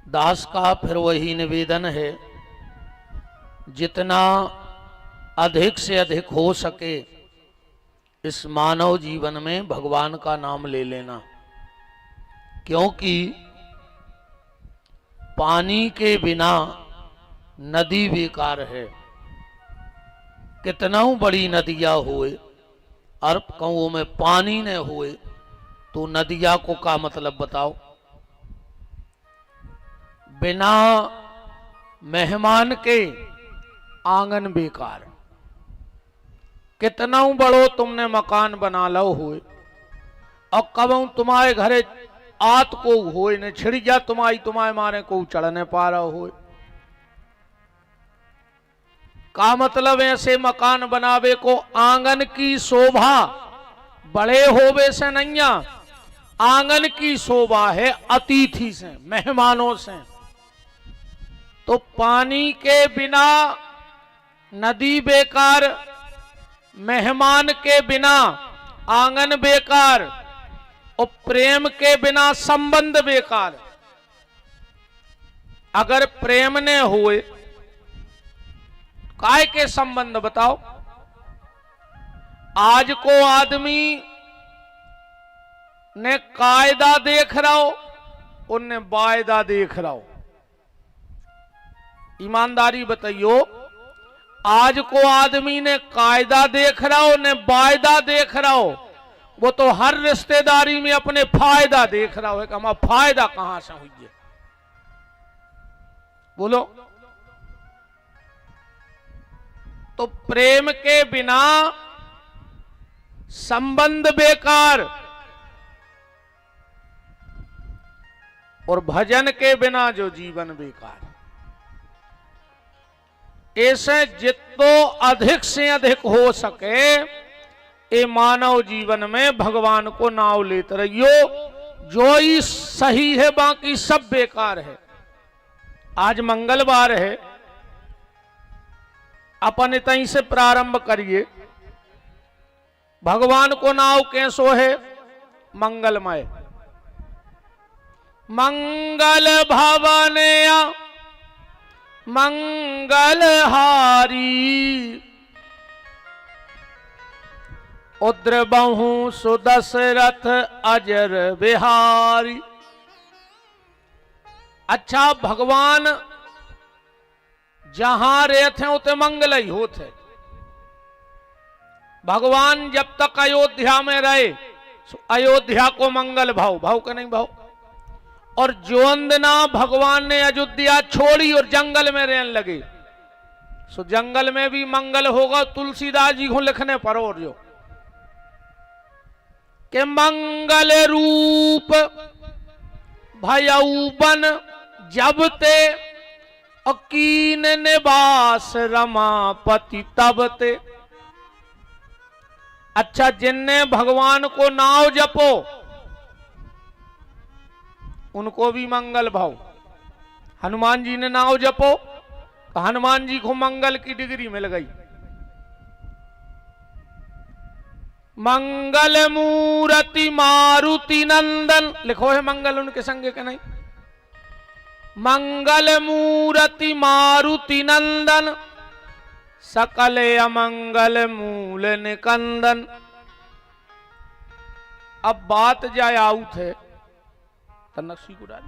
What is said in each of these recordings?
दास का फिर वही निवेदन है, जितना अधिक से अधिक हो सके इस मानव जीवन में भगवान का नाम ले लेना, क्योंकि पानी के बिना नदी बेकार है। कितना बड़ी नदियां हुए और कुओं में पानी न हुए तो नदिया को का मतलब बताओ। बिना मेहमान के आंगन बेकार। कितना बड़ो तुमने मकान बना लो हुए और कब तुम्हारे घरे आत को होए ने छिड़ जा तुम्हारे मारे को चढ़ने पा रहा होए। का मतलब ऐसे मकान बनावे को आंगन की शोभा बड़े होवे से नहीं, आंगन की शोभा है अतिथि से, मेहमानों से। तो पानी के बिना नदी बेकार, मेहमान के बिना आंगन बेकार और प्रेम के बिना संबंध बेकार। अगर प्रेम ने हुए काय के संबंध बताओ। आज को आदमी ने कायदा देख रहा हो, उनने वायदा देख रहा हो। ईमानदारी बताइयो, आज को आदमी ने कायदा देख रहा हो ने वायदा देख रहा हो, वो तो हर रिश्तेदारी में अपने फायदा देख रहा हो कि हमारा फायदा कहां से हुई है। बोलो। तो प्रेम के बिना संबंध बेकार और भजन के बिना जो जीवन बेकार। ऐसे जितो अधिक से अधिक हो सके ये मानव जीवन में भगवान को नाव लेते रहियो। जो ही सही है बाकी सब बेकार है। आज मंगलवार है, अपन इतनी से प्रारंभ करिए। भगवान को नाव कैसो है? मंगलमय। मंगल भवनया मंगलहारी, उद्र बहु सुदशरथ अजर बिहारी। अच्छा, भगवान जहां रहते हैं उते मंगल ही होते। भगवान जब तक अयोध्या में रहे, अयोध्या को मंगल भाव, भाव का नहीं भाव। और जोंदना भगवान ने अयोध्या छोड़ी और जंगल में रहने लगे, सो जंगल में भी मंगल होगा। तुलसीदास जी को लिखने पर और जो के मंगल रूप भयऊ बन जब ते अकीन निवास रमापति तब ते। अच्छा, जिनने भगवान को नाव जपो उनको भी मंगल भाव। हनुमान जी ने नाव जपो तो हनुमान जी को मंगल की डिग्री मिल गई। मंगल मूर्ति मारुति नंदन, लिखो है मंगल उनके संगे के नहीं। मंगल मूर्ति मारुति नंदन, सकल अमंगल मूल निकंदन। अब बात जाए आउट है नक्शी को डाल।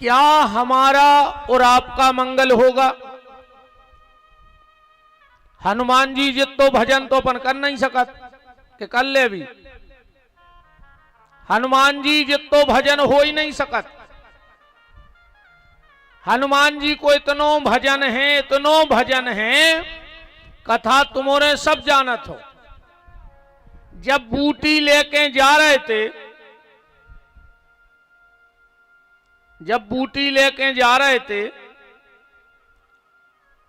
क्या हमारा और आपका मंगल होगा? हनुमान जी जितो भजन तो अपन कर नहीं सकत कि कर ले भी। हनुमान जी जितो भजन हो ही नहीं सकत। हनुमान जी को इतनो भजन है, कथा तुमोरे सब जानत हो। जब बूटी लेके जा रहे थे,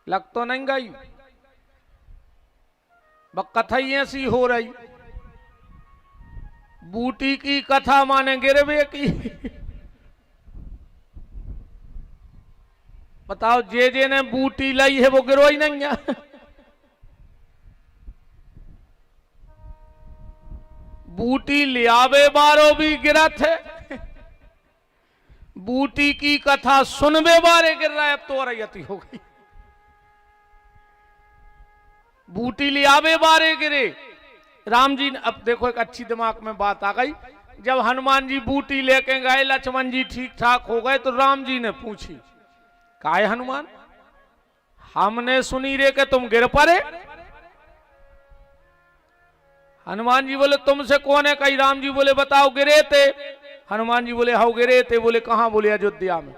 लग तो नहीं गई, बस कथा ही ऐसी हो रही। बूटी की कथा माने गिरवे की। बताओ, जे ने बूटी लाई है वो गिरो ही नहीं है। बूटी ले आवे बारो भी गिरत है, बूटी की कथा सुनवे बारे गिर रहा है। अब तो अरयती हो गई, बूटी ले आवे बारे गिरे। राम जी ने, अब देखो एक अच्छी दिमाग में बात आ गई, जब हनुमान जी बूटी लेके गए, लक्ष्मण जी ठीक ठाक हो गए, तो राम जी ने पूछी, काहे हनुमान, हमने सुनी रे कि तुम गिर पड़े। हनुमान जी बोले तुमसे कौन है कही। राम जी बोले बताओ गिरे थे। हनुमान जी बोले हाउ गिरे थे। बोले कहां। बोले अयोध्या में।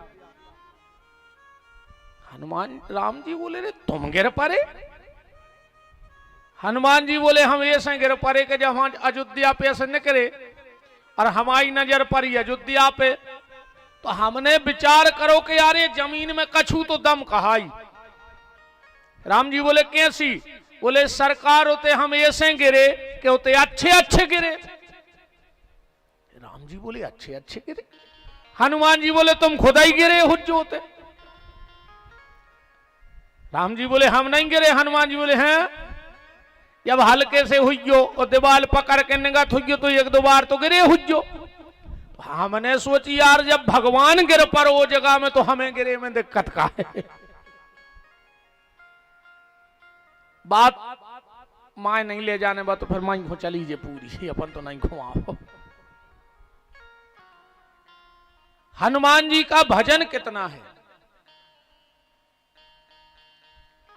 राम जी बोले रे तुम गिर पड़े। हनुमान जी बोले हम ऐसे गिर पड़े कि जब हम अयोध्या पे ऐसे निकले और हमारी नजर पड़ी अयोध्या पे, तो हमने विचार करो कि यार ये जमीन में कछू तो दम कहाई। राम जी बोले कैसी। बोले सरकार होते हम ऐसे गिरे कि होते अच्छे अच्छे गिरे। राम जी बोले अच्छे अच्छे गिरे। हनुमान जी बोले तुम खुदा ही गिरे हुज्जो होते। राम जी बोले हम नहीं गिरे। हनुमान जी बोले हैं, जब हल्के से हुइयो और दीवार पकड़ के निगत हुइयो तो एक दो बार तो गिरे हुज्जो। हमने सोची यार जब भगवान गिर पर वो जगह में तो हमें गिरे में दिक्कत का है। बात माँ नहीं ले जाने बा तो फिर माई को चली जे पूरी, अपन तो नहीं घुमाओ। हनुमान जी का भजन कितना है।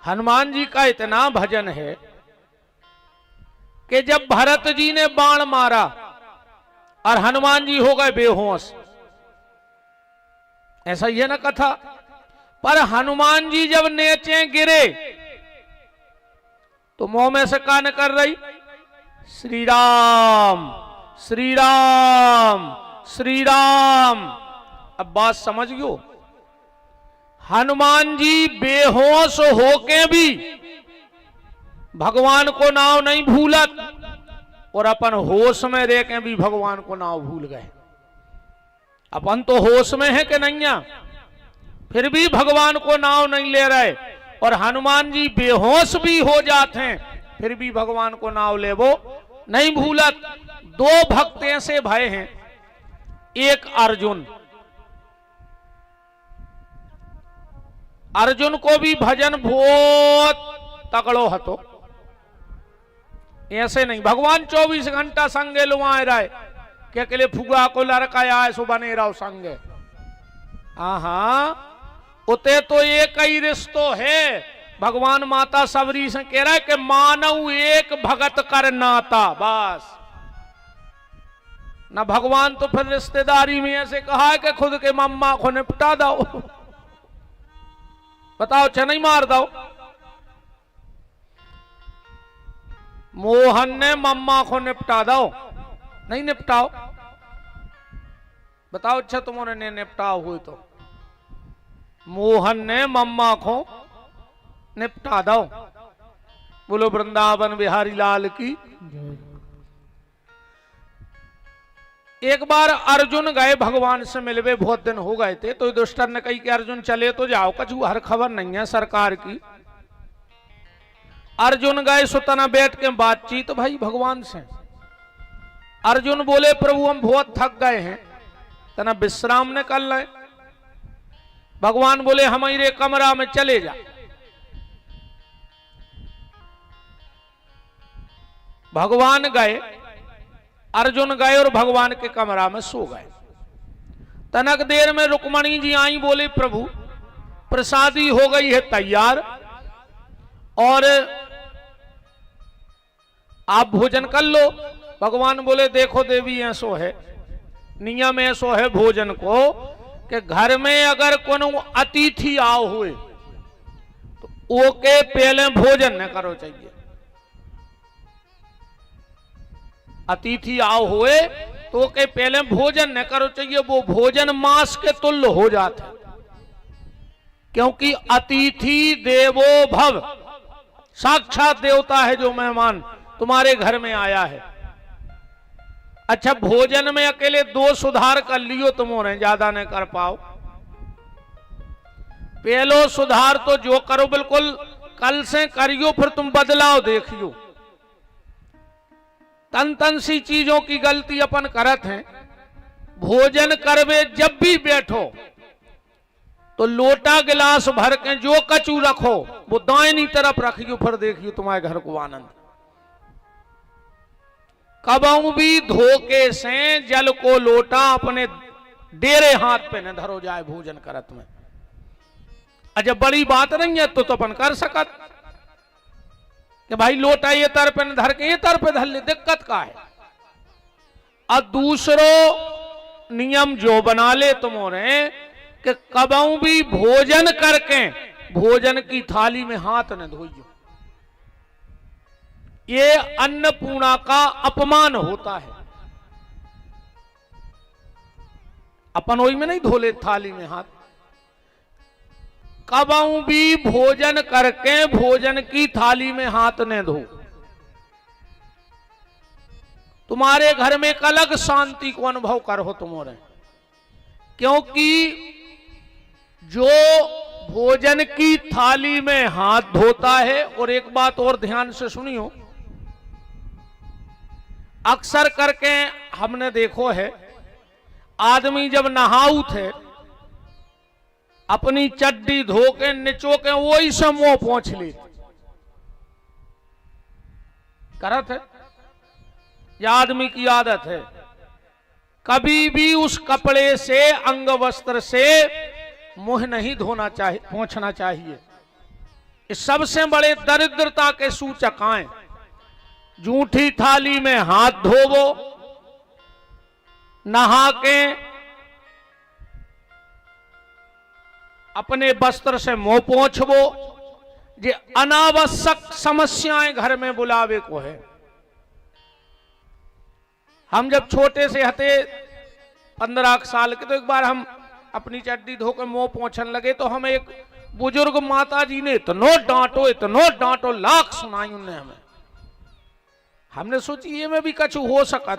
हनुमान जी का इतना भजन है कि जब भरत जी ने बाण मारा और हनुमान जी हो गए बेहोश, ऐसा ही है ना कथा। पर हनुमान जी जब नीचे गिरे तो मुंह में से कान कर रही श्री राम श्री राम श्री राम। अब बात समझ गयो। हनुमान जी बेहोश होके भी भगवान को नाम नहीं भूलत और अपन होश में रह के भी भगवान को नाम भूल गए। अपन तो होश में है कि नहीं, फिर भी भगवान को नाम नहीं ले रहे। और हनुमान जी बेहोश भी हो जाते हैं फिर भी भगवान को नाम ले वो नहीं भूलत। दो भक्त ऐसे भय हैं, एक अर्जुन। अर्जुन को भी भजन बहुत तगड़ो हतो, ऐसे नहीं भगवान 24 घंटा संगे लुआए रहे के अकेले फुगा को लड़काया है सो बने रहो संगे। हाँ उते तो एक ही रिश्तो है। भगवान माता सबरी से कह रहा है कि मानव एक भगत कर नाता, बस ना। भगवान तो फिर रिश्तेदारी में ऐसे कहा है कि खुद के मम्मा को निपटा दो। बताओ नहीं मार दो। मोहन ने मम्मा को निपटा दो, नहीं निपटाओ। बताओ अच्छा तुम्हारे ने निपटाओ हुए तो मोहन ने मम्मा को निपटा दो। बोलो वृंदावन बिहारी लाल की। एक बार अर्जुन गए भगवान से मिलवे, बहुत दिन हो गए थे। तो युधिष्ठिर ने कही कि अर्जुन चले तो जाओ, कछु हर खबर नहीं है सरकार की। अर्जुन गए सुतना बैठ के बातचीत भाई भगवान से। अर्जुन बोले प्रभु हम बहुत थक गए हैं, तना विश्राम ने कर ले। भगवान बोले हमारे कमरा में चले जा। भगवान गए, अर्जुन गए और भगवान के कमरा में सो गए। तनक देर में रुक्मणी जी आई, बोले प्रभु प्रसादी हो गई है तैयार और आप भोजन कर लो। भगवान बोले देखो देवी ऐसो है, नियम ऐसो है भोजन को कि घर में अगर कोनो अतिथि आओ हुए तो ओके पहले भोजन न करो चाहिए। अतिथि आओ हुए तो ओके पहले भोजन न करो चाहिए, वो भोजन मांस के तुल्य हो जाता है। क्योंकि अतिथि देवो भव, साक्षात देवता है जो मेहमान तुम्हारे घर में आया है। अच्छा भोजन में अकेले 2 सुधार कर लियो तुमने, ज्यादा नहीं कर पाओ। पहलो सुधार तो जो करो बिल्कुल कल से करियो, फिर तुम बदलाव देखियो। तन तन सी चीजों की गलती अपन करत हैं। भोजन करवे जब भी बैठो तो लोटा गिलास भर के जो कचू रखो वो दाहिनी तरफ रखियो, फिर देखियो तुम्हारे घर को आनंद। कबहू भी धोखे से जल को लोटा अपने डेरे हाथ पे न धरो जाए भोजन करत में। अजब बड़ी बात नहीं है तो अपन कर सकत कि भाई लोटा ये तर पे न धर के ये तर पे धर ले, दिक्कत का है। और दूसरो नियम जो बना ले तुम्हारे कि कबहू भी भोजन करके भोजन की थाली में हाथ न धोइयो, ये अन्नपूर्णा का अपमान होता है। अपन वही में नहीं धो ले थाली में हाथ। कबहू भी भोजन करके भोजन की थाली में हाथ न धो। तुम्हारे घर में एक अलग शांति को अनुभव करो तुम्हारे, क्योंकि जो भोजन की थाली में हाथ धोता है। और एक बात और ध्यान से सुनियो, अक्सर करके हमने देखो है आदमी जब नहाऊ थे अपनी चड्डी धो के निचो के वही से मुंह पोंछ ले करत है। यह आदमी की आदत है, कभी भी उस कपड़े से अंग वस्त्र से मुंह नहीं धोना चाहिए, पोंछना चाहिए। इस सबसे बड़े दरिद्रता के सूचक हैं। जूठी थाली में हाथ धोवो, नहा के अपने वस्त्र से मुंह पोंछवो, ये अनावश्यक समस्याएं घर में बुलावे को है। हम जब छोटे से हते 15 साल के, तो एक बार हम अपनी चड्डी धोकर मुंह पोंछन लगे तो हमें एक बुजुर्ग माता जी ने इतनो डांटो लाख सुनाई उनने हमें। हमने सोची ये में भी कछु हो सकत,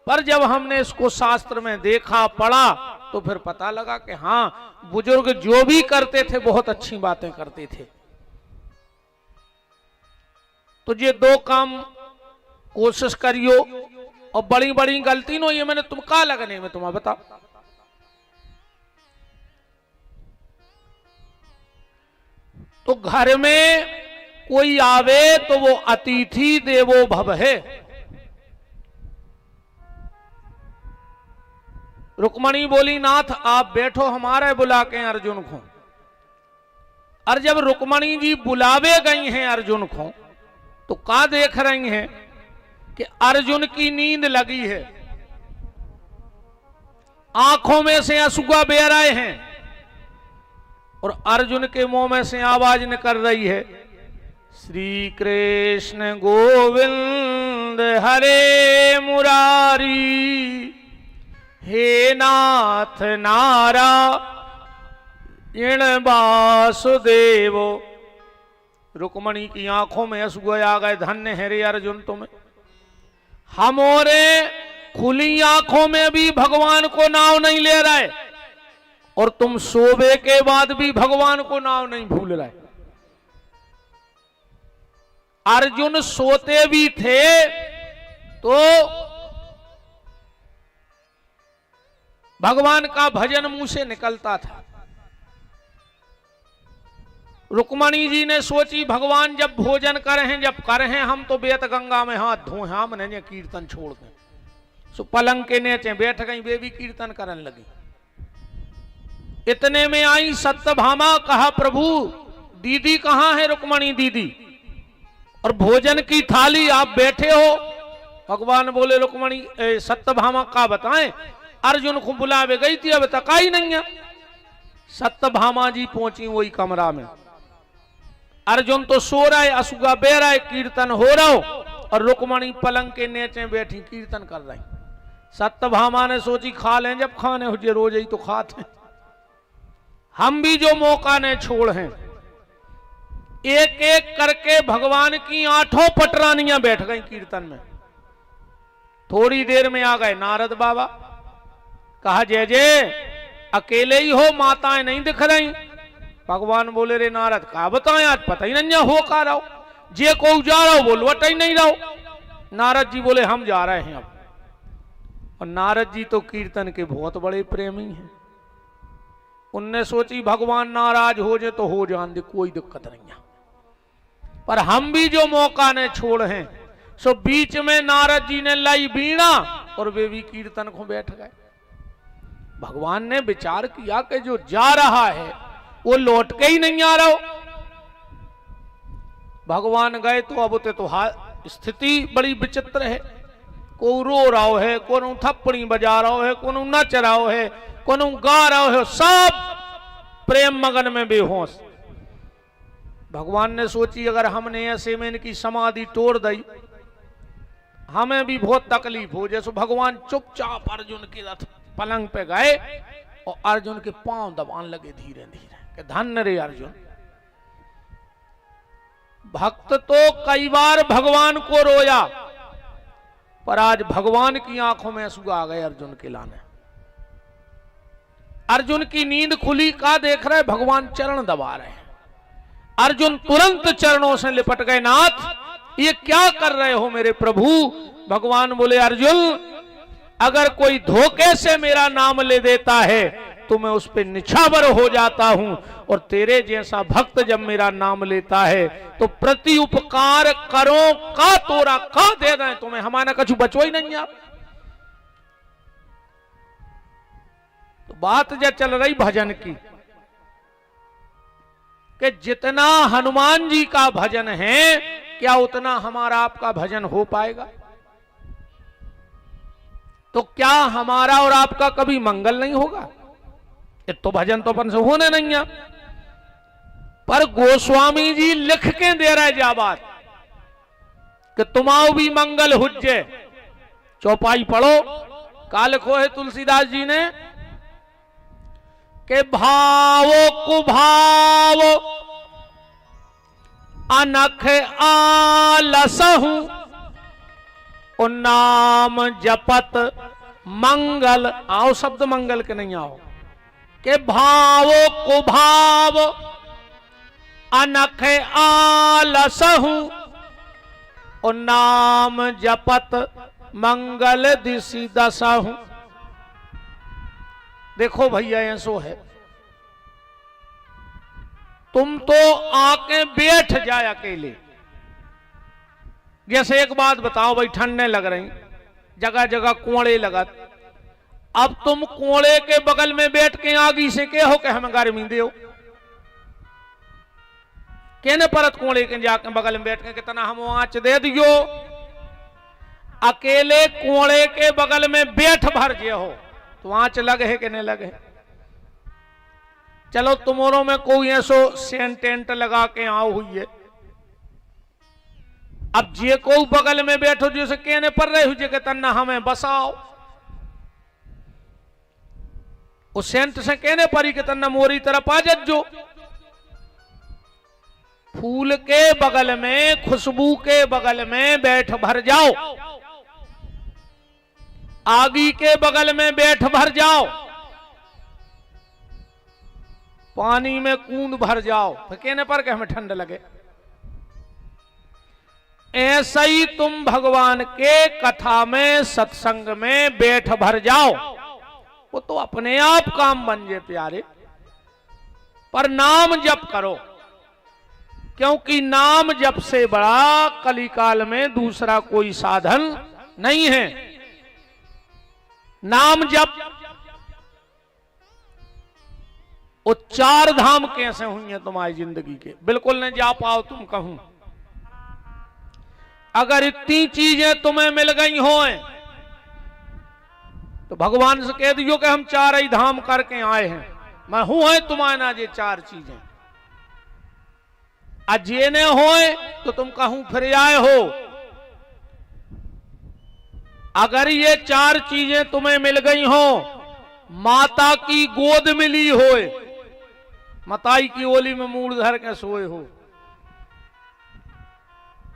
पर जब हमने इसको शास्त्र में देखा पढ़ा तो फिर पता लगा कि हाँ, बुजुर्ग जो भी करते थे बहुत अच्छी बातें करते थे। तो ये दो काम कोशिश करियो, और बड़ी बड़ी गलती नो ये मैंने तुम का लगने में तुम्हें बताओ। तो घर में कोई आवे तो वो अतिथि देवो भव है। रुक्मणी बोली नाथ आप बैठो हमारे बुला के अर्जुन को। और जब रुक्मणी जी बुलावे गई हैं अर्जुन को तो का देख रही हैं कि अर्जुन की नींद लगी है, आंखों में से आंसुआ बह रहे हैं और अर्जुन के मुंह में से आवाज निकल रही है, श्री कृष्ण गोविंद हरे मुरारी, हे नाथ नारायण वासुदेव। रुक्मणी की आंखों में आंसू आ गए, धन्य है रे अर्जुन तुम्हें। हमारे खुली आंखों में भी भगवान को नाव नहीं ले रहे और तुम सोवे के बाद भी भगवान को नाव नहीं भूल रहे। अर्जुन सोते भी थे तो भगवान का भजन मुंह से निकलता था। रुक्मणी जी ने सोची भगवान जब भोजन कर हैं, जब कर हैं हम तो बेत गंगा में हाथ धोए, हम ने कीर्तन छोड़ दें। सो पलंग के नीचे बैठ गई, वे भी कीर्तन करने लगी। इतने में आई सत्यभामा, कहा प्रभु दीदी कहां है रुक्मणी दीदी, और भोजन की थाली आप बैठे हो। भगवान बोले रुक्मणी सत्यभामा का बताएं, अर्जुन को बुलावे गई थी अब तक आई नहीं है। सत्यभामा जी पहुंची वही कमरा में, अर्जुन तो सो रहा है, असुगा बह रहा है, कीर्तन हो रहा हो, और रुक्मणी पलंग के नीचे बैठी कीर्तन कर रही। सत्यभामा ने सोची खा लें, जब खाने हो जे रोज ही तो खाते, हम भी जो मौका ने छोड़ हैं। एक एक करके भगवान की 8 पटरानियां बैठ गई कीर्तन में। थोड़ी देर में आ गए नारद बाबा, कहा जय जय अकेले ही हो, माताएं नहीं दिख रही। भगवान बोले रे नारद का बताएं, आज पता ही नहीं हो का रहो, जे को जा रहा हो बोल वट ही नहीं रहो। नारद जी बोले हम जा रहे हैं अब। और नारद जी तो कीर्तन के बहुत बड़े प्रेमी हैं। उनने सोची भगवान नाराज हो जाए तो हो जान दे, कोई दिक्कत नहीं है, पर हम भी जो मौका ने छोड़ हैं। सो बीच में नारद जी ने लाई बीणा और वे भी कीर्तन को बैठ गए। भगवान ने विचार किया कि जो जा रहा है वो लौट के ही नहीं आ रहा हो। भगवान गए तो अब तो स्थिति बड़ी विचित्र है। को रो रहा है, को थप्पड़ी बजा रहा है, को नच रहा है, को गा रहा है, सब प्रेम मगन में बेहोश। भगवान ने सोची अगर हमने ऐसे में इनकी समाधि तोड़ दी हमें भी बहुत तकलीफ हो। जैसे भगवान चुपचाप अर्जुन के रथ पलंग पे गए और अर्जुन के पांव दबान लगे धीरे धीरे कि धन्य रे अर्जुन। भक्त तो कई बार भगवान को रोया, पर आज भगवान की आंखों में आंसू आ गए अर्जुन के लाने। अर्जुन की नींद खुली, का देख रहे भगवान चरण दबा रहे हैं। अर्जुन तुरंत चरणों से लिपट गए, नाथ ये क्या कर रहे हो मेरे प्रभु। भगवान बोले अर्जुन अगर कोई धोखे से मेरा नाम ले देता है तो मैं उस पर निछावर हो जाता हूं, और तेरे जैसा भक्त जब मेरा नाम लेता है तो प्रति उपकार करो का तोरा का दे दें तुम्हें, हमारा कछु बचो ही नहीं। आप तो बात जो चल रही भजन की कि जितना हनुमान जी का भजन है क्या उतना हमारा आपका भजन हो पाएगा। तो क्या हमारा और आपका कभी मंगल नहीं होगा। ये तो भजन तो अपन से होने नहीं है। पर गोस्वामी जी लिख के दे रहे जा बात कि तुम्हारा भी मंगल हुज्जे। चौपाई पढ़ो, का लिखो है तुलसीदास जी ने के भावो कुभाव अनख आलसहु नाम जपत मंगल। आओ शब्द मंगल के नहीं आओ के भावो कुभाव अनख आलसहु नाम जपत मंगल दिशि दसहु। देखो भैया ऐसो है, तुम तो आके बैठ जाए अकेले। जैसे एक बात बताओ भाई, ठंडे लग रही, जगह जगह कुआड़े लगा, अब तुम कुआड़े के बगल में बैठ के आगी से के हो के हमें गर्मी दे हो, कहने परत कुआड़े के जाके बगल में बैठ के कितना हम आंच दे दियो। अकेले कुआड़े के बगल में बैठ भर जे हो तो आंच लगे है कि नहीं लगे। चलो तुम्हारों में कोई ऐसो सेंट टेंट लगा के आओ हुई है, अब जे को बगल में बैठो जैसे कहने पर रहे हुए कि तन्ना हमें बसाओ, उस सेंट से कहने पर ही कि तन्ना मोरी तरफ आ जज्जो। फूल के बगल में, खुशबू के बगल में बैठ भर जाओ, आगी के बगल में बैठ भर जाओ, पानी में कूद भर जाओ, कहने पर कि हमें ठंड लगे। ऐसा ही तुम भगवान के कथा में सत्संग में बैठ भर जाओ, वो तो अपने आप काम बन जाए प्यारे। पर नाम जप करो, क्योंकि नाम जप से बड़ा कलिकाल में दूसरा कोई साधन नहीं है। नाम जप वो चार धाम कैसे हुई है तुम्हारी जिंदगी के, बिल्कुल नहीं जा पाओ तुम कहूं। अगर इतनी चीजें तुम्हें मिल गई हो तो भगवान से कह दियो कि हम चार ही धाम करके आए हैं, मैं हूं है तुम्हारे ना ये चार चीजें। आज ये न होए तो तुम कहूं फिर आए हो। अगर ये चार चीजें तुम्हें मिल गई हो, माता की गोद मिली होए, मताई की ओली में मूड़ धर के सोए हो,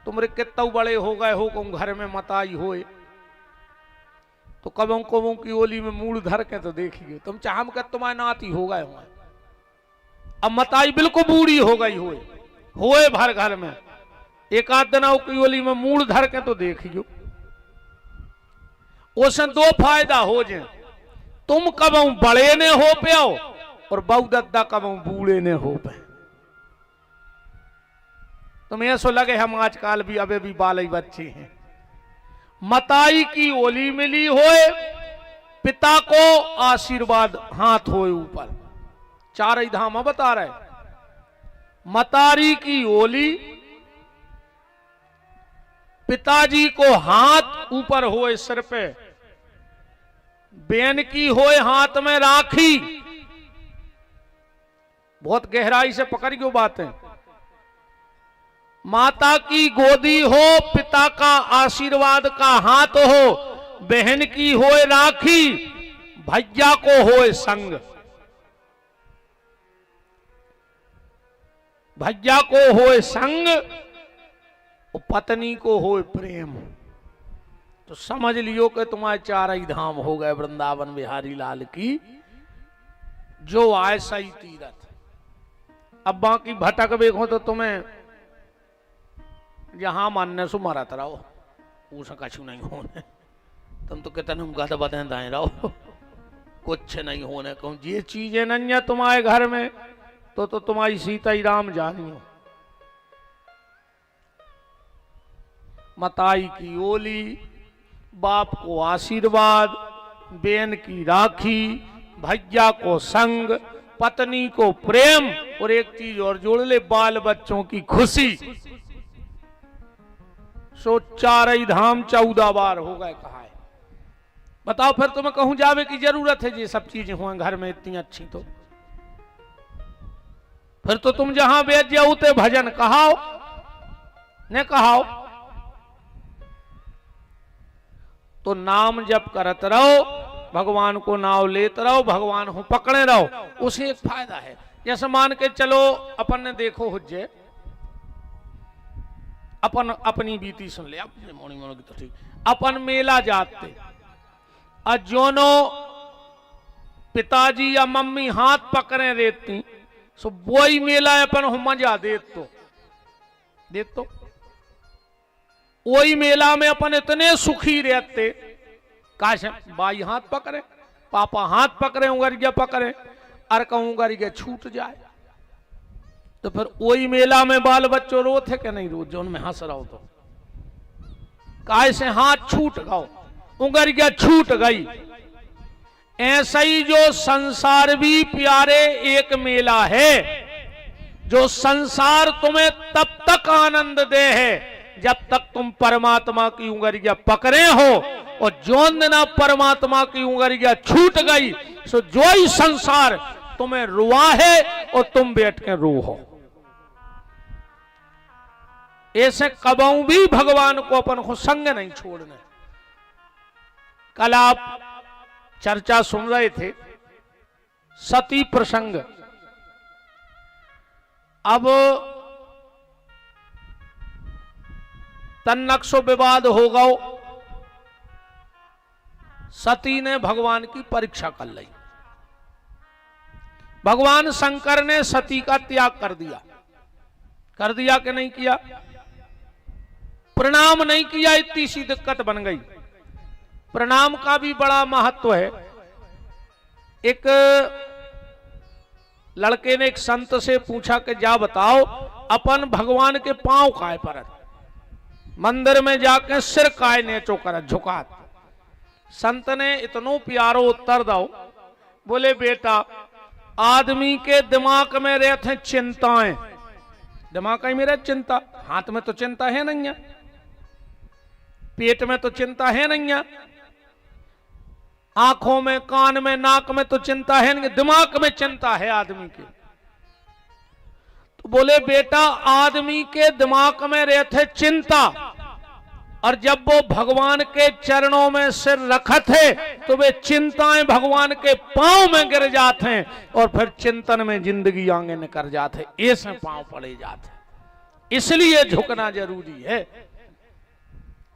तुमरे कितने बड़े हो गए हो कौन घर में मताई होए, तो कबों कबों की ओली में मूड़ धर के तो देखिए तुम चाहम कर तुम्हारे नाती हो गए हो। अब मताई बिल्कुल बूढ़ी हो गई होए भर घर में, एक आध दिन की ओली में मूड़ धर के तो देखियो। उसे दो फायदा हो जाए, तुम कबू बड़े ने हो पियो और बहु दद्दा कबू बूढ़े ने हो पे। तुम्हें ऐसा लगे हम आजकल भी अबे भी बाल बच्चे हैं। मताई की ओली मिली होए, पिता को आशीर्वाद हाथ होए ऊपर, चार ही धाम बता रहे। मतारी की ओली, पिताजी को हाथ ऊपर होए सिर पे, बेन की होए हाथ में राखी। बहुत गहराई से पकड़ क्यों बात है। माता की गोदी हो, पिता का आशीर्वाद का हाथ हो, बहन की होए राखी, भैया को होए संग, भैया को होए संग, पत्नी को होए प्रेम। तो समझ लियो कि तुम्हारे चार ही धाम हो गए वृंदावन बिहारी लाल की, जो आए सही तीरथ। अब बाकी भटक देखो तो तुम्हें जहां मानने सो मरत रहो, उसे कछु नहीं होने। तुम तो कितने गद बदे दाए रहो, कुछ नहीं होने। कहूं ये चीजें नहीं है तुम्हारे घर में तो तुम्हारी सीता ही राम जानियो। मताई की ओली, बाप को आशीर्वाद, बेन की राखी, भैया को संग, पत्नी को प्रेम, और एक चीज और जोड़ ले, बाल बच्चों की खुशी। सो चार ही धाम 14 बार हो गए कहा है। बताओ फिर तुम्हें कहूं जावे की जरूरत है। ये सब चीजें हुए घर में इतनी अच्छी, तो फिर तो तुम जहां बैठ जाओ ते भजन कहाओ ने कहाओ, तो नाम जप करत रहो, भगवान को नाव लेते रहो, भगवान को पकड़े रहो। उसे एक फायदा है। जैसे मान के चलो अपन ने देखो हुज्जे, अपन अपनी बीती सुन ले, अपने मोनी मोनी की तो ठीक। अपन मेला जाते, अजोनो पिताजी या मम्मी हाथ पकड़े रहती, सो वही मेला अपन हो मजा देत तो वही मेला में अपन इतने सुखी रहते। काश बाई हाथ पकड़े, पापा हाथ पकड़े, उंगरिया पकड़े, और कहूं उंगरिया छूट जाए, तो फिर वही मेला में बाल बच्चों रो थे कि नहीं रो, जो उनमें हंस रहो तो काय से हाथ छूट गओ, उंगरिया छूट गई। ऐसा ही जो संसार भी प्यारे एक मेला है, जो संसार तुम्हें तब तक आनंद दे है जब तक तुम परमात्मा की उंगलियां पकड़े हो, और जोन ना परमात्मा की उंगलियां छूट गई, सो जो ही संसार तुम्हें रुआ है और तुम बैठ के रो हो। ऐसे कबऊ भी भगवान को अपन को संग नहीं छोड़ने। कल आप चर्चा सुन रहे थे सती प्रसंग। अब तन्नक्सो विवाद हो गओ, सती ने भगवान की परीक्षा कर ली। भगवान शंकर ने सती का त्याग कर दिया कि नहीं किया? प्रणाम नहीं किया, इतनी सी दिक्कत बन गई। प्रणाम का भी बड़ा महत्व है। एक लड़के ने एक संत से पूछा कि जा बताओ, अपन भगवान के पांव काय पर, मंदिर में जाके सिर काय नेचो कर झुका। संत ने इतनो प्यारो उत्तर दो, बोले बेटा, आदमी के दिमाग में रहते हैं चिंताएं। दिमाग में मेरा चिंता, हाथ में तो चिंता है नहीं है, पेट में तो चिंता है नहीं है, आंखों में, कान में, नाक में तो चिंता है नहीं, दिमाग में चिंता है आदमी के। तो बोले बेटा, आदमी के दिमाग में रहते चिंता, और जब वो भगवान के चरणों में सिर रखत है तो वे चिंताएं भगवान के पांव में गिर जाते हैं, और फिर चिंतन में जिंदगी आगे निकल जाते, ऐसे पांव पड़े जाते। इसलिए झुकना जरूरी है।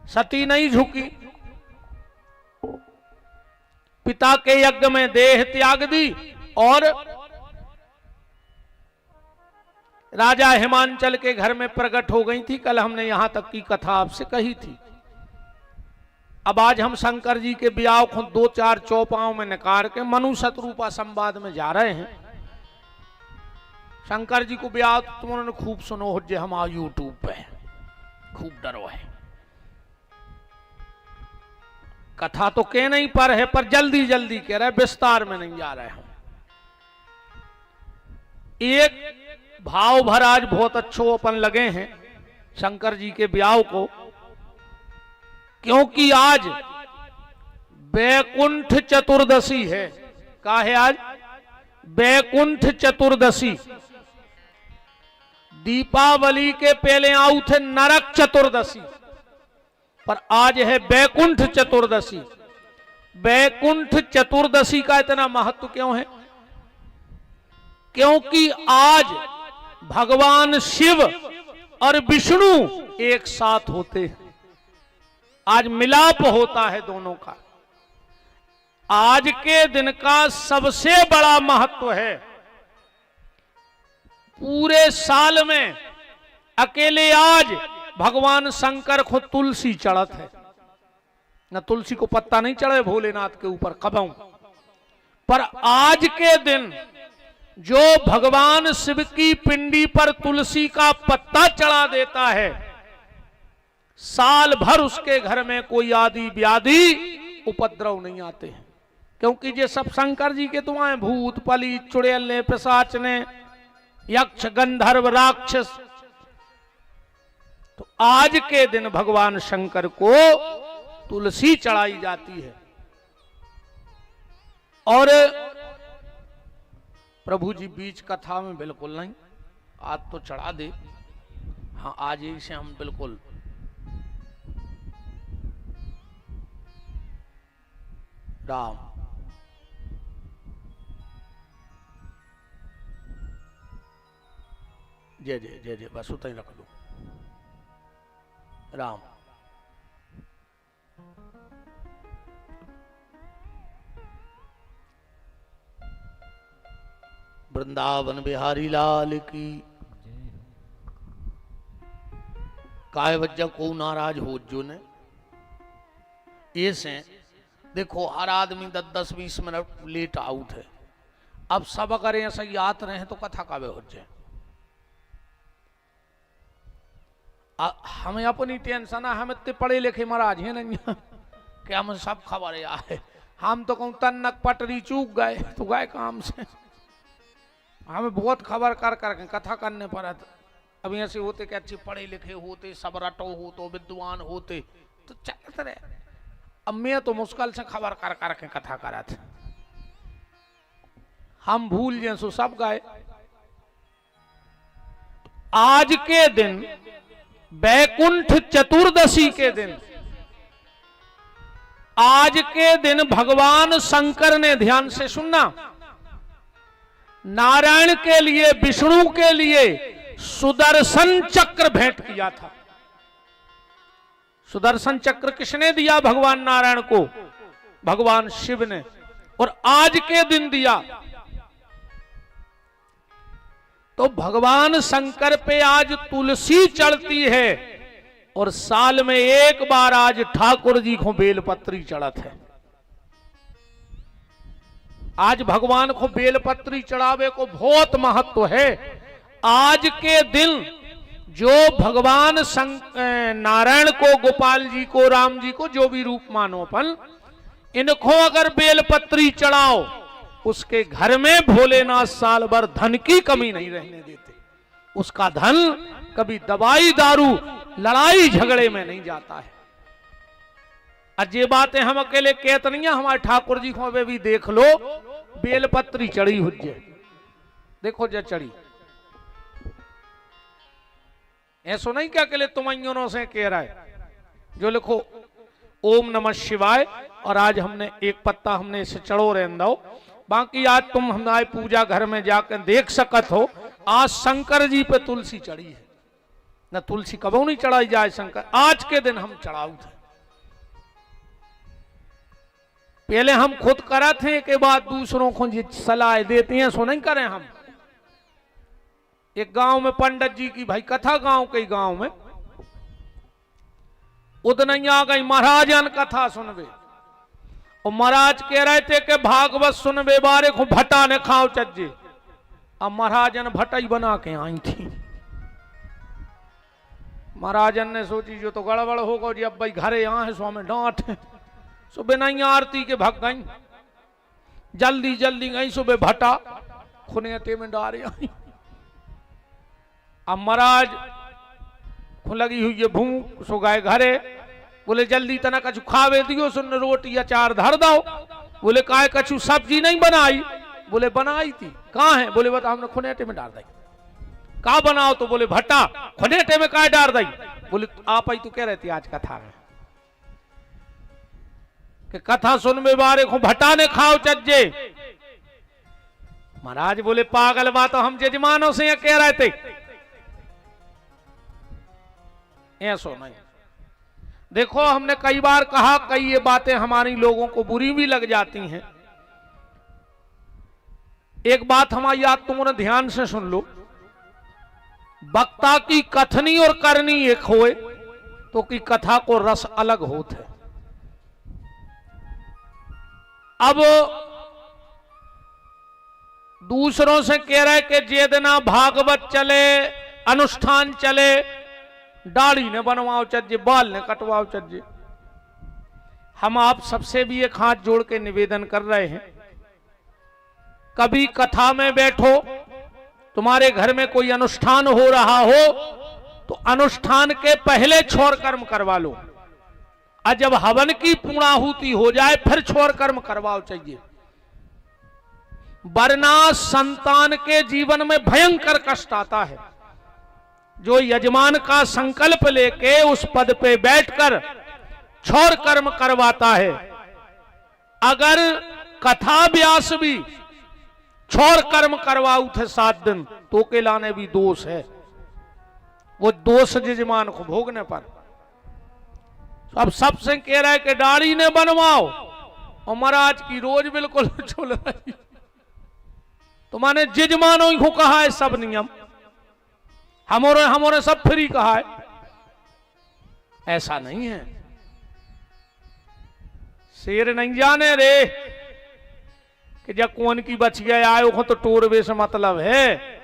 सती नहीं झुकी, पिता के यज्ञ में देह त्याग दी, और राजा हिमांचल के घर में प्रकट हो गई थी। कल हमने यहां तक की कथा आपसे कही थी। अब आज हम शंकर जी के ब्याह को 2-4 चौपाओं में निकाल के मनु शत्रुपा संवाद में जा रहे हैं। शंकर जी को ब्याह तो तुमने खूब सुनो हो, जे हम आ यूट्यूब पे खूब डरो है। कथा तो के नहीं पर है, पर जल्दी जल्दी कह रहे, विस्तार में नहीं जा रहे हम। एक भाव भर आज बहुत अच्छो अपन लगे हैं शंकर जी के ब्याह को, क्योंकि आज बैकुंठ चतुर्दशी है। का है आज? बैकुंठ चतुर्दशी। दीपावली के पहले आऊ थे नरक चतुर्दशी, पर आज है बैकुंठ चतुर्दशी। बैकुंठ चतुर्दशी का इतना महत्व क्यों है? क्योंकि आज भगवान शिव और विष्णु एक साथ होते हैं। आज मिलाप होता है दोनों का। आज के दिन का सबसे बड़ा महत्व है। पूरे साल में अकेले आज भगवान शंकर को तुलसी चढ़त है। न तुलसी को पत्ता नहीं चढ़े भोलेनाथ के ऊपर कबहू, पर आज के दिन जो भगवान शिव की पिंडी पर तुलसी का पत्ता चढ़ा देता है, साल भर उसके घर में कोई आदि व्याधि उपद्रव नहीं आते हैं। क्योंकि ये सब शंकर जी के दुआएं, भूत पली चुड़ैल ने, पिशाच ने, यक्ष गंधर्व राक्षस। तो आज के दिन भगवान शंकर को तुलसी चढ़ाई जाती है। और प्रभु जी बीच कथा में बिल्कुल नहीं, आज तो चढ़ा दे। हाँ, आज ही से हम बिल्कुल राम जय जय जय जय, बस उतना ही रख लो। राम वृंदावन बिहारी लाल की। काय वजह को नाराज हो जो ने ये से देखो, हर आदमी 10-20 मिनट लेट आउट है। अब सब अगर ऐसा याद रहे तो कथा कावे हो जाए। हमें अपनी टेंशन है, हम इतने पढ़े लिखे महाराज हैं नहीं कि हम सब खबर है। हम तो कहूँ तन्नक पटरी चूक गए तो गए काम से। हमें बहुत खबर कर करके कथा करने पर। अभी ऐसे होते कि अच्छे पढ़े लिखे होते, सब रटो हो तो विद्वान होते तो चलते रहे। अब मैं तो मुश्किल से खबर कर करके कथा करा था। हम भूल जाए सो सब गए। आज के दिन बैकुंठ चतुर्दशी के दिन, आज के दिन भगवान शंकर ने, ध्यान से सुनना, नारायण के लिए, विष्णु के लिए सुदर्शन चक्र भेंट किया था। सुदर्शन चक्र किसने दिया? भगवान नारायण को भगवान शिव ने। और आज के दिन दिया तो भगवान शंकर पे आज तुलसी चढ़ती है। और साल में एक बार आज ठाकुर जी को बेलपत्री चढ़त है। आज भगवान को बेलपत्री चढ़ावे को बहुत महत्व है। आज के दिन जो भगवान नारायण को, गोपाल जी को, राम जी को, जो भी रूप मानो अपन, इनको अगर बेलपत्री चढ़ाओ, उसके घर में भोलेनाथ साल भर धन की कमी नहीं रहने देते। उसका धन कभी दवाई दारू लड़ाई झगड़े में नहीं जाता है। और ये बातें हम अकेले कहते नहीं है, हमारे ठाकुर जी को भी देख लो, बेलपत्री चढ़ी हुज्जे, देखो जो चढ़ी। ऐसो नहीं क्या अकेले तुम से कह रहा है। जो लिखो ओम नमः शिवाय, और आज हमने एक पत्ता हमने इसे चढ़ो रहने दो। बाकी आज तुम हमारे पूजा घर में जाकर देख सकत हो, आज शंकर जी पे तुलसी चढ़ी है। न तुलसी कबो नहीं चढ़ाई जाए शंकर, आज के दिन हम चढ़ाऊ थे। पहले हम खुद करा थे, के बाद दूसरों को सलाह देते हैं, सो नहीं करें हम। एक गांव में पंडित जी की भाई कथा, गांव के गांव में उदन आ गई महाराजन कथा सुनबे। और महाराज कह रहे थे कि भागवत सुनबे बारे को भट्टा ने खाओ चज्जे। अब महाराजन भट्टाई बना के आई थी। महाराजन ने सोची जो तो गड़बड़ होगा जी, अब भाई घरे यहाँ है सो हमें डांट है। सुबह नहीं आरती के भग गई, जल्दी जल्दी गई सुबह भट्टा खुनेते में डारे आई। अब महाराज को लगी हुई है भूख, सो गए घरे। बोले जल्दी तना कछु खावे दियो, सुन रोटी अचार धर दो। बोले काय कछु सब्जी नहीं बनाई? बोले बनाई थी। कहाँ है? बोले बता हमने खुनेटे में डाल दी। का बनाओ? तो बोले भट्टा। खुनेटे में काय डाल दी? बोले आप ही तो कह रहे थे आज कथा में कि कथा सुनबे बारे को भट्टा ने खाओ चज्जे। महाराज बोले पागल बात, तो हम जजमानों से ये कह रहे थे। ऐसो नहीं। देखो हमने कई बार कहा, कई ये बातें हमारी लोगों को बुरी भी लग जाती हैं। एक बात हमारी याद तुमने ध्यान से सुन लो, वक्ता की कथनी और करनी एक होए तो की कथा को रस अलग होता है। अब दूसरों से कह रहे कि जे दिना भागवत चले, अनुष्ठान चले, दाढ़ी ने बनवाओ चज्जे, बाल ने कटवाओ चज्जे। हम आप सबसे भी एक हाथ जोड़ के निवेदन कर रहे हैं, कभी कथा में बैठो, तुम्हारे घर में कोई अनुष्ठान हो रहा हो तो अनुष्ठान के पहले छोर कर्म करवा लो, और जब हवन की पूर्णाहुति हो जाए फिर छोर कर्म करवाओ चाहिए। वरना संतान के जीवन में भयंकर कष्ट आता है। जो यजमान का संकल्प लेके उस पद पे बैठकर छोर कर्म करवाता है, अगर कथा व्यास भी छोर कर्म करवाऊ थे 7 दिन तो के लाने भी दोष है। वो दोष यजमान को भोगने पर। अब सबसे कह रहा है कि दाढ़ी ने बनवाओ, और महाराज की रोज बिल्कुल चल रही। तो माने यजमानों ही को कहा है सब नियम, हमारे सब फ्री कहा है, ऐसा नहीं है। शेर नहीं जाने रे कि जब कौन की बच गया आयो हो तो टोरवे से मतलब है।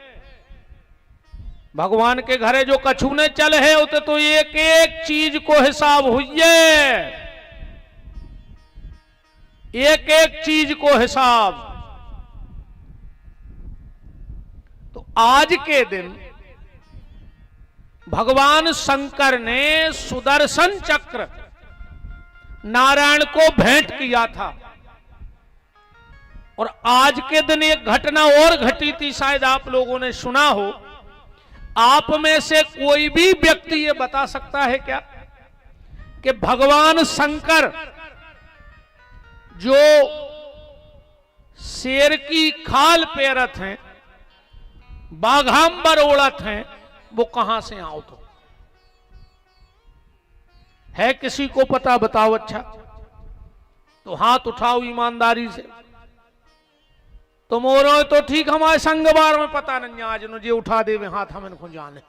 भगवान के घरे जो कछुने चल है उते तो एक एक चीज को हिसाब हुई, एक एक चीज को हिसाब। तो आज के दिन भगवान शंकर ने सुदर्शन चक्र नारायण को भेंट किया था। और आज के दिन एक घटना और घटी थी, शायद आप लोगों ने सुना हो। आप में से कोई भी व्यक्ति ये बता सकता है क्या कि भगवान शंकर जो शेर की खाल पेरत हैं, बाघांबर ओढ़त हैं, वो कहां से आओ? तो है किसी को पता? बताओ। अच्छा तो हाथ उठाओ ईमानदारी से। तुम और तो ठीक, हमारे संगवार में पता नहीं, आज नो जे उठा देवे हाथ हम इनको जाने।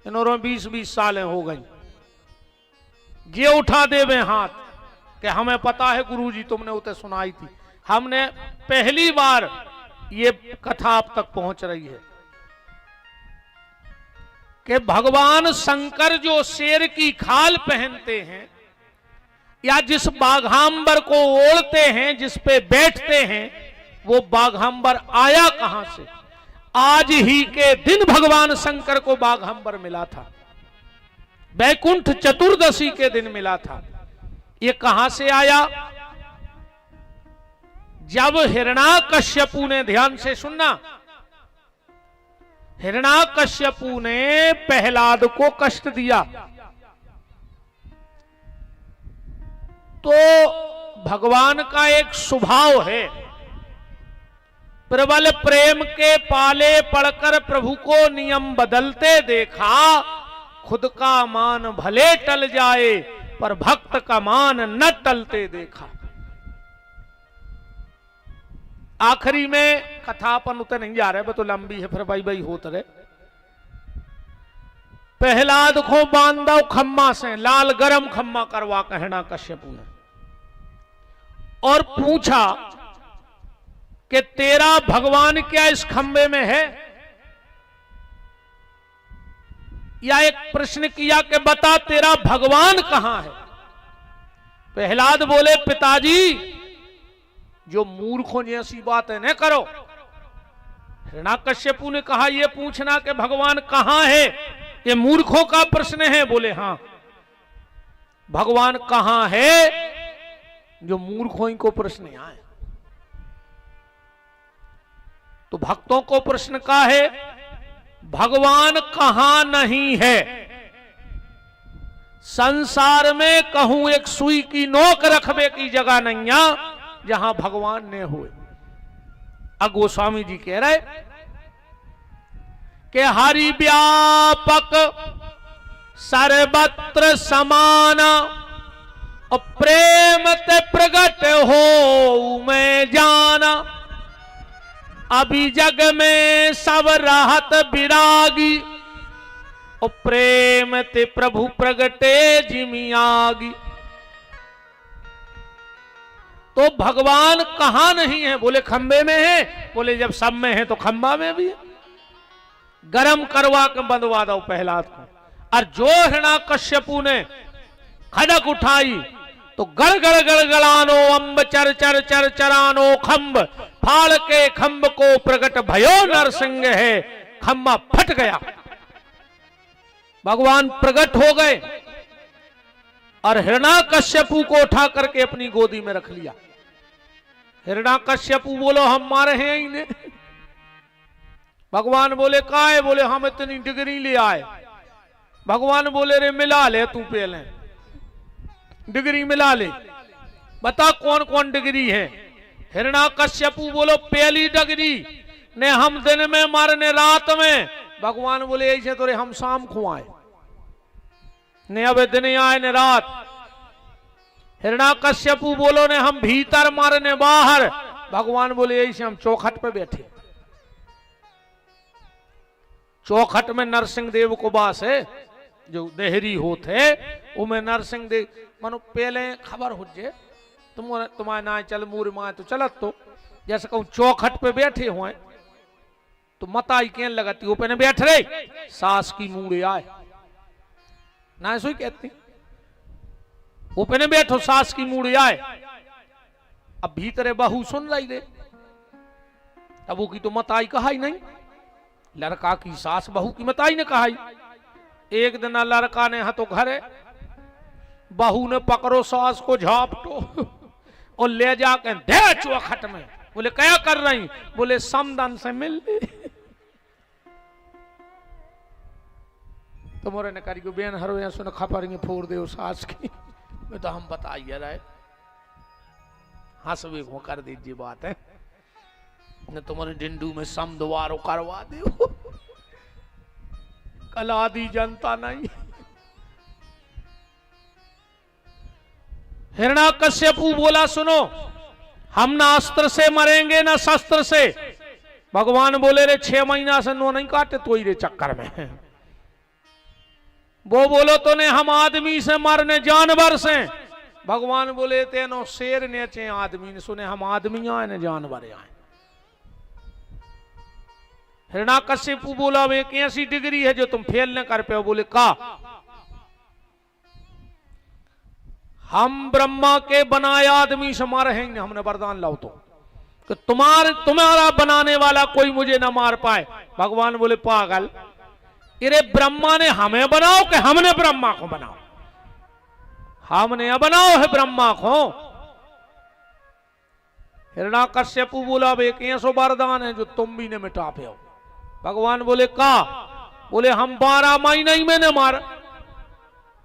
इन्होंने 20-20 सालें हो गई, जे उठा देवे हाथ कि हमें पता है गुरुजी तुमने उते सुनाई थी। हमने पहली बार ये कथा आप तक पहुंच रही है कि भगवान शंकर जो शेर की खाल पहनते हैं या जिस बाघांबर को ओढ़ते हैं, जिस पे बैठते हैं, वो बाघांबर आया कहां से? आज ही के दिन भगवान शंकर को बाघांबर मिला था, वैकुंठ चतुर्दशी के दिन मिला था। ये कहां से आया? जब हिरण्याकश्यपु ने, ध्यान से सुनना, हिरण्याकश्यपु ने प्रहलाद को कष्ट दिया तो भगवान का एक स्वभाव है, प्रबल प्रेम के पाले पड़कर प्रभु को नियम बदलते देखा, खुद का मान भले टल जाए पर भक्त का मान न टलते देखा। आखिरी में कथा अपन उतर नहीं जा रहे, तो लंबी है, फिर भाई होते रहे। प्रहलाद को बांधा खम्मा से, लाल गरम खम्मा करवा के हिरण्याकश्यपु ने, और पूछा कि तेरा भगवान क्या इस खंबे में है? या एक प्रश्न किया कि बता तेरा भगवान कहां है? प्रहलाद बोले पिताजी जो मूर्खों जैसी बात है न करो। हिरण्याकश्यपु ने कहा यह पूछना कि भगवान कहां है ये मूर्खों का प्रश्न है? बोले हां, भगवान कहां है जो मूर्खों को प्रश्न आए। तो भक्तों को प्रश्न का है भगवान कहां नहीं है? संसार में कहूं एक सुई की नोक रखबे की जगह नहीं जहां भगवान ने हुए। अब गोस्वामी जी कह रहे कि हरि व्यापक सर्वत्र समान और प्रेम ते प्रगट हो मैं जाना। अभी जग में सब राहत विरागी और प्रेम ते प्रभु प्रगटे जिमियागी। तो भगवान कहां नहीं है? बोले खंबे में है। बोले जब सब में है तो खंबा में भी है। गरम करवा के बंधवा दो प्रहलाद को। और जो हिरण्याकश्यपु ने खड़क उठाई तो गड़ गड़ गड़गड़ानो अंब चर चर चर चरानो खंब, फाड़ के खंब को प्रकट भयो नरसिंह है। खंबा फट गया, भगवान प्रकट हो गए और हिरण्याकश्यपु को उठा करके अपनी गोदी में रख लिया। हिरण्याकश्यपु बोलो हम मारे हैं इन्हें। भगवान बोले का है? बोले हम इतनी डिग्री ले आए। भगवान बोले रे मिला ले तू पहले, डिग्री मिला ले, बता कौन कौन डिग्री है। हिरण्याकश्यपु बोलो पहली डिग्री ने हम दिन में मारने रात में। भगवान बोले ऐसे तो रे हम शाम को आए ने, अब दिन आए ने रात। हिरण्याकश्यपु बोलो ने हम भीतर मारने बाहर। भगवान बोले ऐसे हम चौखट पे बैठे। चौखट में नरसिंह देव को बास है, जो देहरी होते उमें नरसिंह देव मानो पहले खबर हो जे तुम्हारे ना चल मूर माए तो चलत। तो जैसे कहूं चौखट पे बैठे हुए तो मताई कहने लगाती पे बैठ रहे सास की मूड़े आए ना, ऐसा ही कहती ऊपर बैठो सास की मूड़े आए। अब भीतरे बहू सुन रही रे, अब वो की तो मताई कहा ही नहीं। लड़का की सास बहू की मताई ने कहा ही। एक दिन लड़का ने तो घरे, बहू ने पकड़ो सास को झापटो और ले जाके दे चौखट में। बोले क्या कर रही? बोले समदन से मिल ली। तो मोरे ने करी को बेन हरो या सुन खपरेंगे फोड़ दे सास की। मैं तो हम बताइए रहे हंसवे को कर दीजिए बात है न, तुम्हारे डिंडू में सम द्वारो करवा दो। कल आदि जनता नहीं। हिरण्याकश्यपु बोला सुनो हम ना अस्त्र से मरेंगे ना शस्त्र से। भगवान बोले रे 6 महीना से नो नहीं काटे तो ही रे चक्कर में। वो बोलो तो ने हम आदमी से मरने जानवर से। भगवान बोले तेनो शेर ने चे आदमी ने सुने हम आदमी आए ने जानवर आए। हिरण्याकश्यपु बोला वे एक ऐसी डिग्री है जो तुम फेल न कर पे। बोले का? हम ब्रह्मा के बनाए आदमी से मारे हैं, हमने वरदान लाओ तो कि तुम्हारा बनाने वाला कोई मुझे ना मार पाए। भगवान बोले पागल, इरे ब्रह्मा ने हमें बनाओ कि हमने ब्रह्मा को बनाओ? हमने बनाओ है ब्रह्मा को। हिरण्याकश्यपु बोला एक ऐसा वरदान है जो तुम भी ने मिटा पे हो। भगवान बोले का? बोले हम 12 महीने ही में ने मार।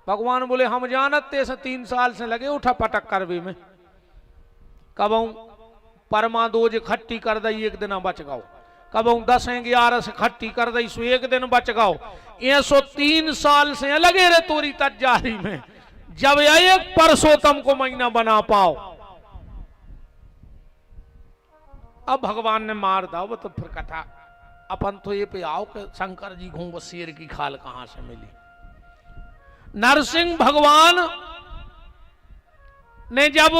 भगवान बोले हम जानते से 3 साल से लगे उठा पटक करवे में। कब परमा 2 खट्टी कर दई 1 दिन बच गाओ, कब 10 11 से खट्टी कर दई सो 1 दिन बच गाओ। ये 3 साल से लगे रे तोरी तजारी में। जब एक परसोत्तम को महीना बना पाओ, अब भगवान ने मार दाओ। तो फिर कथा अपन तो ये पे आओ कि शंकर जी घूम शेर की खाल कहां से मिली। नरसिंह भगवान ने जब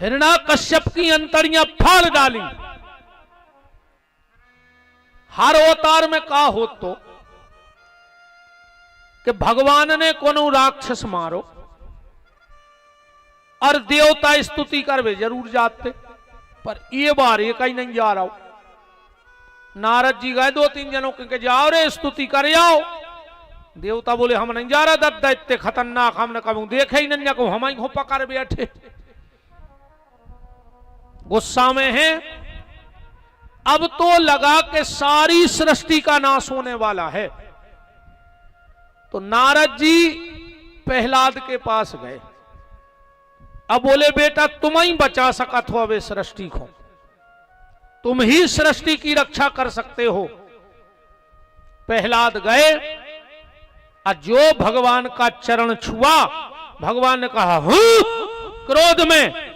हिरण्याकश्यप की अंतड़ियां फाड़ डाली, हर अवतार में कहा हो तो कि भगवान ने कोनो राक्षस मारो और देवता स्तुति करवे जरूर जाते, पर ये बार ये कहीं नहीं जा रहा हो। नारद जी गए 2-3 जनों के जाओ रे स्तुति कर जाओ। देवता बोले हम नहीं जा रहा, दत्ता इतने खतरनाक हमने कभी देखे ही नहीं को, हम ही पकड़ बैठे। गुस्सा में है। अब तो लगा कि सारी सृष्टि का नाश होने वाला है, तो नारद जी प्रहलाद के पास गए। अब बोले बेटा तुम ही बचा सकत हो वे सृष्टि को, तुम ही सृष्टि की रक्षा कर सकते हो। प्रहलाद गए और जो भगवान का चरण छुआ, भगवान ने कहा हूं क्रोध में,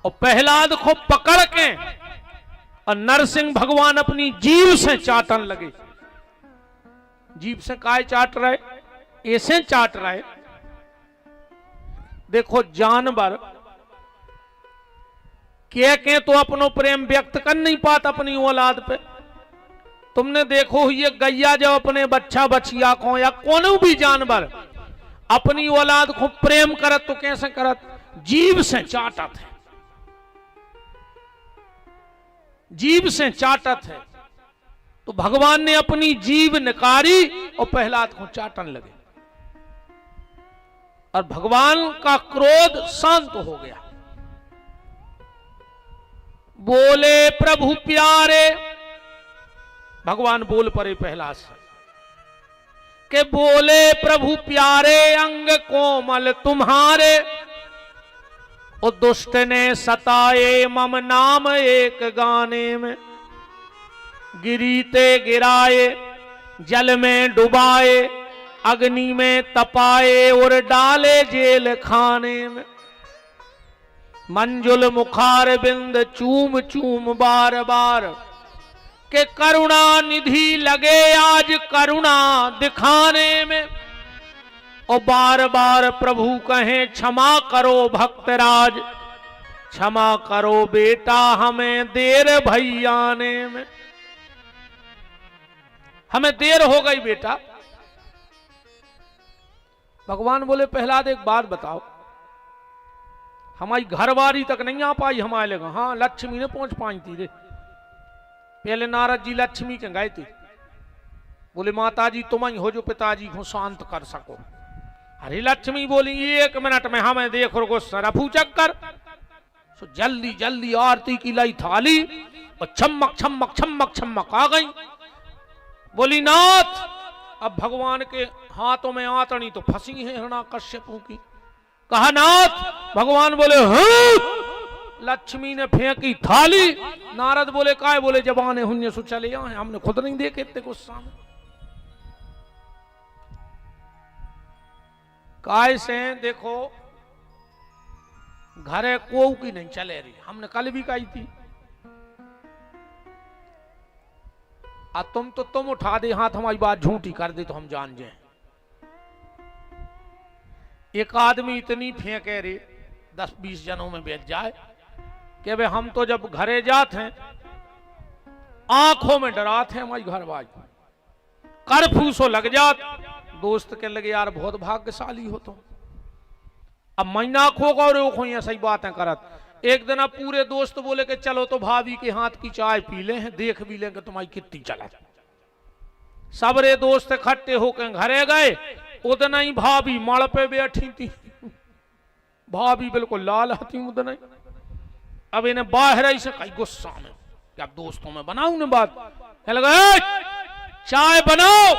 और प्रहलाद को पकड़ के और नरसिंह भगवान अपनी जीभ से चाटन लगे। जीभ से काय चाट रहे? ऐसे चाट रहे। देखो जानवर के तो अपनो प्रेम व्यक्त कर नहीं पाता अपनी औलाद पे। तुमने देखो ये गैया जब अपने बच्चा बछिया को या कोनो भी जानवर अपनी औलाद को प्रेम करत तो कैसे करत? जीभ से चाटत है, जीभ से चाटत है। तो भगवान ने अपनी जीभ निकारी और प्रहलाद को चाटन लगे, और भगवान का क्रोध शांत हो गया। बोले प्रभु प्यारे, भगवान बोल पड़े प्रहलाद से के बोले प्रभु प्यारे अंग कोमल तुम्हारे, और दुष्ट ने सताए मम नाम एक गाने में, गिरीते गिराए जल में डुबाए, अग्नि में तपाए और डाले जेल खाने में, मंजुल मुखार बिंद चूम चूम बार बार, के करुणा निधि लगे आज करुणा दिखाने में, और बार बार प्रभु कहें क्षमा करो भक्तराज, क्षमा करो बेटा हमें देर भई आने में, हमें देर हो गई बेटा। भगवान बोले प्रहलाद एक बात बताओ, हमारी घरवारी तक नहीं आ पाई हमारे लगा? हाँ लक्ष्मी ने पहुंच पाई थी रे। पहले नारद जी लक्ष्मी के गए थे, बोले माता जी तुम ही हो जो पिताजी को शांत कर सको। अरे लक्ष्मी बोली 1 मिनट में हमें देख रखो सरफू चक्कर। सो जल्दी जल्दी आरती की लाई थाली और छमक छमक छमक छमक आ गई। बोली नाथ अब भगवान के हाथों में आतनी तो फंसी है हिरण्याकश्यपों की। कहा नाथ, भगवान बोले हाँ। लक्ष्मी ने फेंकी थाली। नारद बोले काय? बोले जबाने हुन्ने सु चले आए, हमने खुद नहीं देखे इतने गुस्सा में। काय से देखो घरे को की नहीं चले रही, हमने कल भी कही थी। आ तुम उठा दे हाथ, हमारी बात झूठी कर दे तो हम जान जाए। एक आदमी इतनी फेंके रे 10-20 जनों में बैठ जाए कि भाई हम तो जब घरे जाते हैं आंखों में डराते हैं हमारी घरवाली, कर्फ्यू सो लग जात। दोस्त के लगे यार बहुत भाग्यशाली हो तुम, अब महीना खो गो रोको ये सही बातें करत। एक दिन अब पूरे दोस्त बोले कि चलो तो भाभी के हाथ की चाय पी ले हैं, देख भी लेंगे तुम्हारी कितनी चला। सबरे दोस्त इकट्ठे होकर घरे गए, उतना ही भाभी मड़ पे बैठी थी। भाभी बिल्कुल लाल हती उतना ही। अब इन्हें बाहर ही से कई गुस्सा में कि अब दोस्तों में बनाऊ ने बात, लगा चाय बनाओ।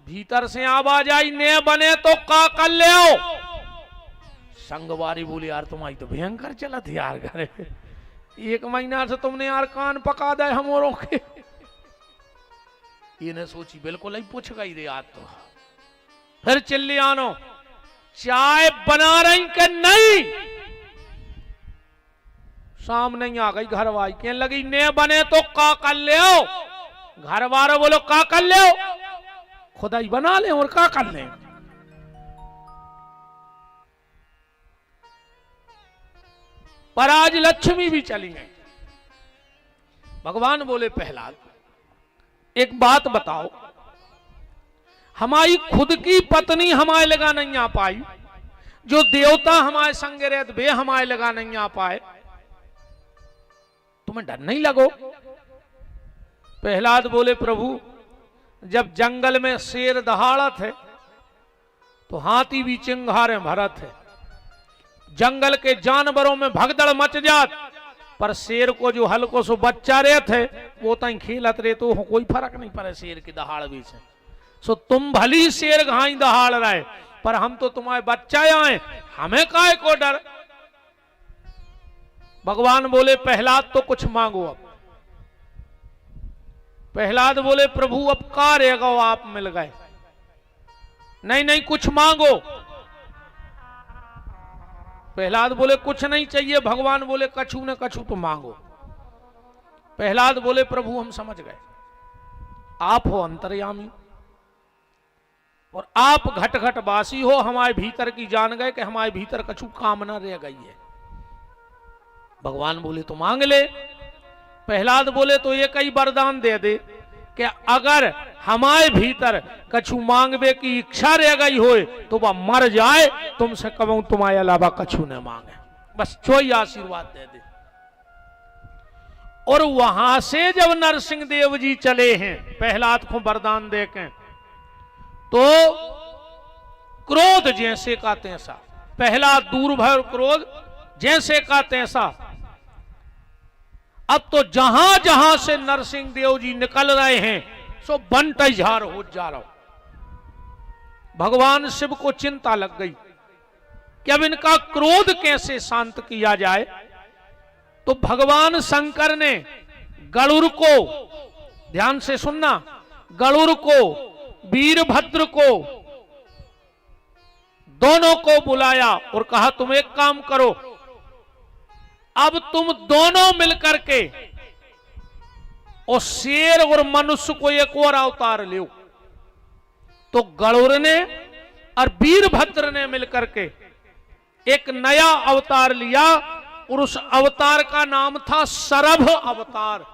भीतर से आवाज आई ने बने तो का कर ले आओ। संगवारी बोली यार तुम्हारी तो भयंकर चला थी यार घरे, 1 महीना से तुमने यार कान पका दे हमोरों के। ये ने सोची बिल्कुल ही पूछ गई रे यार। तो फिर चिल्ली आनो चाय बना रही कि नहीं। शाम नहीं आ गई घरवाई, कहने लगी ने बने तो का कर ले आओ। घर वालों बोलो का कर ले आओ। खुदाई बना लें और क्या कर लें। पर आज लक्ष्मी भी चली गई। भगवान बोले प्रहलाद एक बात बताओ, हमारी खुद की पत्नी हमारे लगा नहीं आ पाई, जो देवता हमारे संग रहते वे हमारे लगा नहीं आ पाए, तुम्हें डर नहीं लगो? प्रहलाद बोले प्रभु जब जंगल में शेर दहाड़त है तो हाथी भी चिंगारे भरत है, जंगल के जानवरों में भगदड़ मच जात, पर शेर को जो हल्को सो बच्चा रहते है वो तई खेलत रहे तो कोई फर्क नहीं पड़े शेर की दहाड़ भी से। सो तुम भली शेर घाई दहाड़ रहे, पर हम तो तुम्हारे बच्चा आए, हमें काहे को डर? भगवान बोले प्रहलाद तो कुछ मांगो। अब प्रहलाद बोले प्रभु अब का रहेगा, आप मिल गए। नहीं नहीं कुछ मांगो। प्रहलाद बोले कुछ नहीं चाहिए। भगवान बोले कछु न कछु तो मांगो। प्रहलाद बोले प्रभु हम समझ गए, आप हो अंतर्यामी और आप घट घट वासी हो, हमारे भीतर की जान गए कि हमारे भीतर कछु कामना रह गई है। भगवान बोले तो मांग ले। प्रहलाद बोले तो ये कई वरदान दे दे कि अगर हमारे भीतर कछु मांगवे की इच्छा रह गई हो तो वह मर जाए, तुमसे कहूं तुम्हारे अलावा कछु न मांगे, बस चोई आशीर्वाद दे दे। और वहां से जब नरसिंह देव जी चले हैं प्रहलाद को वरदान देके, तो क्रोध जैसे का तैसा, पहला दूर भर क्रोध जैसे का तैसा। अब तो जहां जहां से नरसिंह देव जी निकल रहे हैं सो बनता झार हो जा रहा। भगवान शिव को चिंता लग गई कि अब इनका क्रोध कैसे शांत किया जाए। तो भगवान शंकर ने गरुड़ को, ध्यान से सुनना, गरुड़ को वीरभद्र को दोनों को बुलाया और कहा तुम एक काम करो, अब तुम दोनों मिलकर के और शेर और मनुष्य को एक और अवतार लो। तो गरुड़ ने और वीरभद्र ने मिलकर के एक नया अवतार लिया और उस अवतार का नाम था सरभ अवतार।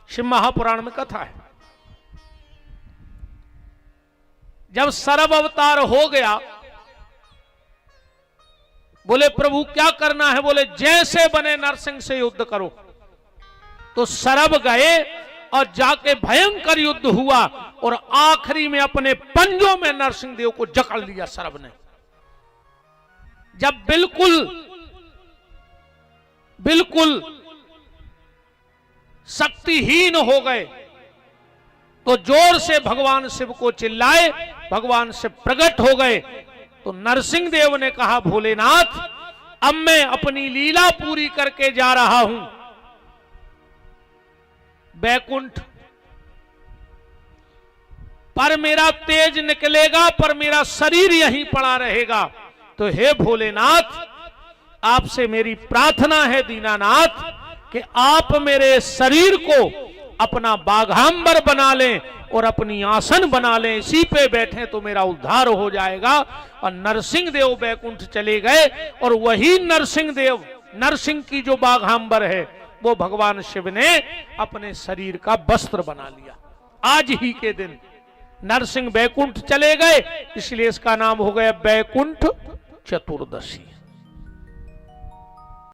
शिव महापुराण में कथा है। जब सरभ अवतार हो गया, बोले प्रभु क्या करना है? बोले जैसे बने नरसिंह से युद्ध करो। तो सरभ गए और जाके भयंकर युद्ध हुआ और आखिरी में अपने पंजों में नरसिंह देव को जकड़ लिया सरभ ने। जब बिल्कुल शक्तिहीन हो गए तो जोर से भगवान शिव को चिल्लाए, भगवान शिव प्रकट हो गए। तो नरसिंह देव ने कहा भोलेनाथ अब मैं अपनी लीला पूरी करके जा रहा हूं बैकुंठ, पर मेरा तेज निकलेगा, पर मेरा शरीर यहीं पड़ा रहेगा। तो हे भोलेनाथ आपसे मेरी प्रार्थना है दीनानाथ कि आप मेरे शरीर को अपना बाघांबर बना लें और अपनी आसन बना लें, इसी पे बैठे तो मेरा उद्धार हो जाएगा। और नरसिंह देव बैकुंठ चले गए और वही नरसिंह देव, नरसिंह की जो बाघांबर है वो भगवान शिव ने अपने शरीर का वस्त्र बना लिया। आज ही के दिन नरसिंह बैकुंठ चले गए, इसलिए इसका नाम हो गया बैकुंठ चतुर्दशी।